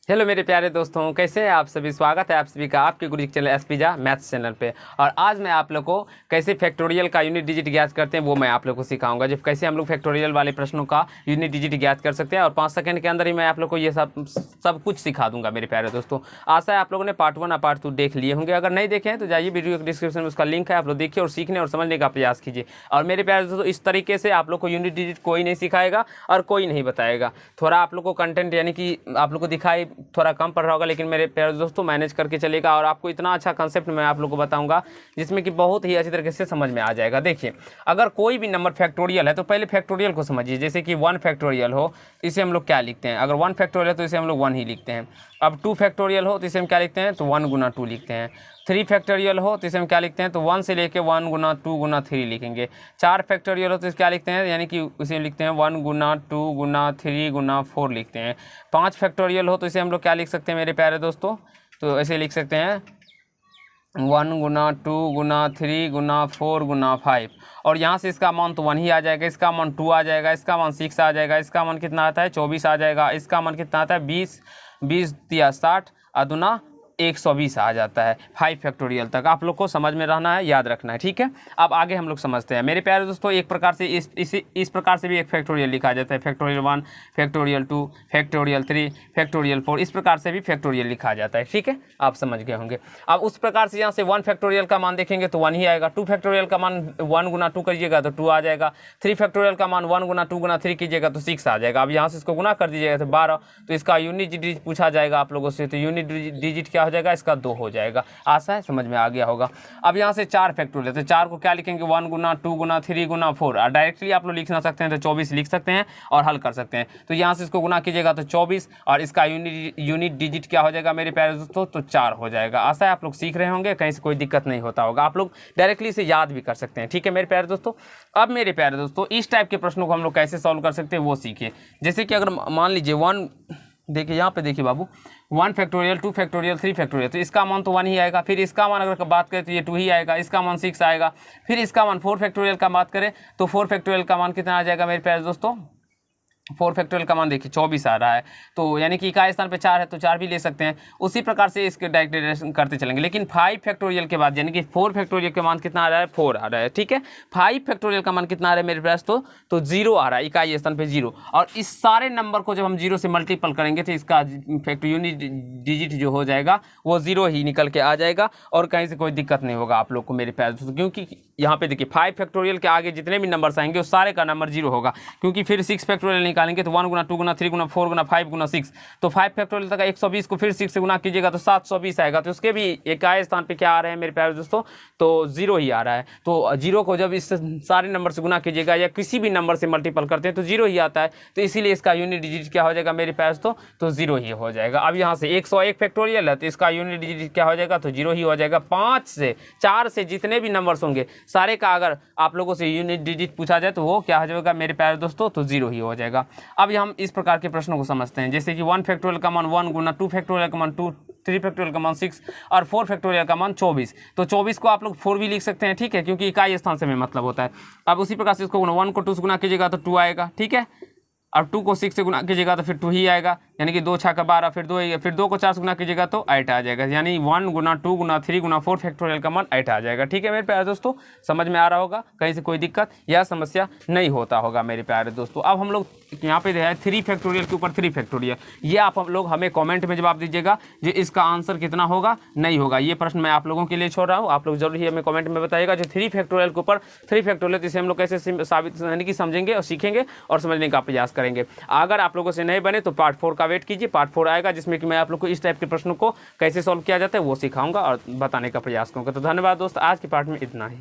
Hello मेरे प्यारे दोस्तों, कैसे हैं आप सभी। स्वागत है आप सभी का आपके गुरु चैनल एसपीजा मैथ्स चैनल पे। और आज मैं आप लोग को कैसे फैक्टोरियल का यूनिट डिजिट ज्ञात करते हैं वो मैं आप लोग को सिखाऊंगा। जब कैसे हम लोग फैक्टोरियल वाले प्रश्नों का यूनिट डिजिट ज्ञात कर सकते हैं और 5 सेकंड के अंदर ही मैं आप लोग को ये सब कुछ सिखा दूंगा मेरे प्यारे दोस्तों। आशा है आप लोगों ने पार्ट 1 और पार्ट 2 देख लिए होंगे। अगर नहीं देखे हैं तो जाइए वीडियो के डिस्क्रिप्शन में उसका लिंक है, आप लोग देखिए और सीखने और समझने का प्रयास कीजिए। और मेरे प्यारे दोस्तों, इस तरीके से आप लोग को यूनिट डिजिट कोई नहीं सिखाएगा और कोई नहीं बताएगा। थोड़ा आप लोग को कंटेंट यानी कि आप लोग को दिखाई थोड़ा कम पड़ रहा होगा, लेकिन मेरे प्यारे दोस्तों मैनेज करके चलेगा और आपको इतना अच्छा कंसेप्ट मैं आप लोग को बताऊंगा जिसमें कि बहुत ही अच्छी तरीके से समझ में आ जाएगा। देखिए, अगर कोई भी नंबर फैक्टोरियल है तो पहले फैक्टोरियल को समझिए। जैसे कि 1 फैक्टोरियल हो, इसे हम लोग क्या लिखते हैं। अगर 1 फैक्टोरियल है तो इसे हम लोग 1 ही लिखते हैं। अब 2 फैक्टोरियल हो तो इसे हम क्या लिखते हैं, तो 1 गुना 2 लिखते हैं। 3 फैक्टोरियल हो तो इसे हम क्या लिखते हैं, तो 1 से लेके 1 गुना 2 गुना 3 लिखेंगे। 4 फैक्टोरियल हो तो इसे क्या लिखते हैं, यानी कि इसे लिखते हैं 1 गुना 2 गुना 3 गुना 4 लिखते हैं। 5 फैक्टोरियल हो तो इसे हम लोग क्या लिख सकते हैं मेरे प्यारे दोस्तों, तो ऐसे लिख सकते हैं 1 गुना 2 गुना 3 गुना 4 गुना 5। और यहाँ से इसका मान तो 1 ही आ जाएगा, इसका मान 2 आ जाएगा, इसका मान 6 आ जाएगा, इसका मान कितना आता है 24 आ जाएगा, इसका मान कितना आता है 20 20 या 60 अदुना 120 आ जाता है। 5 फैक्टोरियल तक आप लोग को समझ में रहना है, याद रखना है, ठीक है। अब आगे हम लोग समझते हैं मेरे प्यारे दोस्तों। एक प्रकार से इस प्रकार से भी एक फैक्टोरियल लिखा जाता है, फैक्टोरियल 1 फैक्टोरियल 2 फैक्टोरियल 3 फैक्टोरियल 4, इस प्रकार से भी फैक्टोरियल लिखा जाता है, ठीक है। आप समझ गए होंगे। अब उस प्रकार से यहाँ से 1 फैक्टोरियल का मान देखेंगे तो 1 ही आएगा। 2 फैक्टोरियल का मान 1 गुना 2 करिएगा तो 2 आ जाएगा। 3 फैक्टोरियल का मान 1 गुना 2 गुना 3 कीजिएगा तो 6 आ जाएगा। अब यहाँ से इसको गुना कर दीजिएगा तो 12, तो इसका यूनिट डिजिट पूछा जाएगा आप लोगों से, तो यूनिट डिजिट क्या हो जाएगा, इसका 2 हो जाएगा। आशा है समझ में आ गया होगा। अब यहाँ से 4 फैक्टोरियल, तो 4 को क्या लिखेंगे 1 गुना 2 गुना 3 गुना 4, और डायरेक्टली आप लोग लिख ना सकते हैं तो 24 लिख सकते हैं और हल कर सकते हैं। तो यहाँ से इसको गुना कीजिएगा तो 24 और इसका यूनिट डिजिट क्या हो जाएगा मेरे प्यारे दोस्तों, तो 4 हो जाएगा। आशा है आप लोग सीख रहे होंगे, कहीं से कोई दिक्कत नहीं होता होगा, आप लोग डायरेक्टली इसे याद भी कर सकते हैं, ठीक है मेरे प्यारे दोस्तों। अब मेरे प्यारे दोस्तों, इस टाइप के प्रश्नों को हम लोग कैसे सॉल्व कर सकते हैं वो सीखिए। जैसे कि अगर मान लीजिए 1, देखिए यहाँ पे देखिए बाबू, 1 फैक्टोरियल 2 फैक्टोरियल 3 फैक्टोरियल, तो इसका मान तो 1 ही आएगा। फिर इसका मान अगर बात करें तो ये 2 ही आएगा, इसका मान 6 आएगा। फिर इसका मान 4 फैक्टोरियल का बात करें तो 4 फैक्टोरियल का मान कितना आ जाएगा मेरे प्यारे दोस्तों, 4 फैक्टोरियल का मान देखिए 24 आ रहा है, तो यानी कि इकाई स्थान पे 4 है तो 4 भी ले सकते हैं। उसी प्रकार से इसके डायरेक्ट करते चलेंगे। लेकिन 5 फैक्टोरियल के बाद यानी कि 4 फैक्टोरियल के मान कितना आ रहा है, 4 आ रहा है, ठीक है। 5 फैक्टोरियल का मान कितना आ रहा है मेरे पास, तो 0 आ रहा है, इकाई स्थान पे 0। और इस सारे नंबर को जब हम 0 से मल्टीपल करेंगे तो इसका यूनिट डिजिट जो हो जाएगा वो 0 ही निकल के आ जाएगा और कहीं से कोई दिक्कत नहीं होगा आप लोग को मेरे प्यारे दोस्तों। क्योंकि यहाँ पे देखिए 5 फैक्टोरियल के आगे जितने भी नंबर्स आएंगे उस सारे का नंबर 0 होगा, क्योंकि फिर 6 फैक्टोरियल निकालेंगे तो 1 गुना 2 गुना 3 गुना 4 गुना 5 गुना 6, तो 5 फैक्टोरियल तक 120 को फिर 6 से गुना कीजिएगा तो 720 आएगा। तो उसके भी इकाई स्थान पे क्या आ रहे हैं मेरे प्यारे दोस्तों, तो 0 ही आ रहा है। तो 0 को जब इस सारे नंबर से गुना कीजिएगा या किसी भी नंबर से मल्टीपल करते हैं तो 0 ही आता है, तो इसीलिए इसका यूनिट डिजिट क्या हो जाएगा मेरे प्यारे दोस्तों, तो 0 ही हो जाएगा। अब यहाँ से 101 फैक्टोरियल है तो इसका यूनिट डिजिट क्या हो जाएगा, तो 0 ही हो जाएगा। 5 से 4 से जितने भी नंबर्स होंगे सारे का अगर आप लोगों से यूनिट डिजिट पूछा जाए तो वो क्या हो जाएगा मेरे प्यारे दोस्तों, तो 0 ही हो जाएगा। अब हम इस प्रकार के प्रश्नों को समझते हैं। जैसे कि 1 फैक्टोरियल का मान 1 गुना 2 फैक्टोरियल का मान 2, 3 फैक्टोरियल का मान 6 और 4 फैक्टोरियल का मान 24, तो 24 को आप लोग 4 भी लिख सकते हैं, ठीक है, क्योंकि इकाई स्थान से में मतलब होता है। अब उसी प्रकार से इसको 1 को 2 से गुना कीजिएगा तो 2 आएगा, ठीक है। और 2 को 6 से गुना कीजिएगा तो फिर 2 ही आएगा, यानी कि 2 6 का 12, फिर 2 फिर 2 को 4 से गुना कीजिएगा तो 8 आ जाएगा, यानी 1 गुना 2 गुना 3 गुना 4 फैक्टोरियल का मान 8 आ जाएगा, ठीक है मेरे प्यारे दोस्तों। समझ में आ रहा होगा, कहीं से कोई दिक्कत या समस्या नहीं होता होगा मेरे प्यारे दोस्तों। अब हम लोग यहाँ पे है 3 फैक्टोरियल के ऊपर 3 फैक्टोरियल, ये आप हम लोग हमें कॉमेंट में जवाब दीजिएगा जो इसका आंसर कितना होगा नहीं होगा। ये प्रश्न मैं आप लोगों के लिए छोड़ रहा हूँ, आप लोग जरूर ही हमें कॉमेंट में बताइएगा जो 3 फैक्टोरियल के ऊपर 3 फैक्टोरियल, इसे हम लोग कैसे साबित यानी कि समझेंगे और सीखेंगे और समझने का प्रयास करेंगे। अगर आप लोगों से नहीं बने तो पार्ट 4 का वेट कीजिए, पार्ट 4 आएगा जिसमें कि मैं आप लोग को इस टाइप के प्रश्नों को कैसे सॉल्व किया जाता है वो सिखाऊंगा और बताने का प्रयास करूंगा। तो धन्यवाद दोस्त, आज के पार्ट में इतना ही।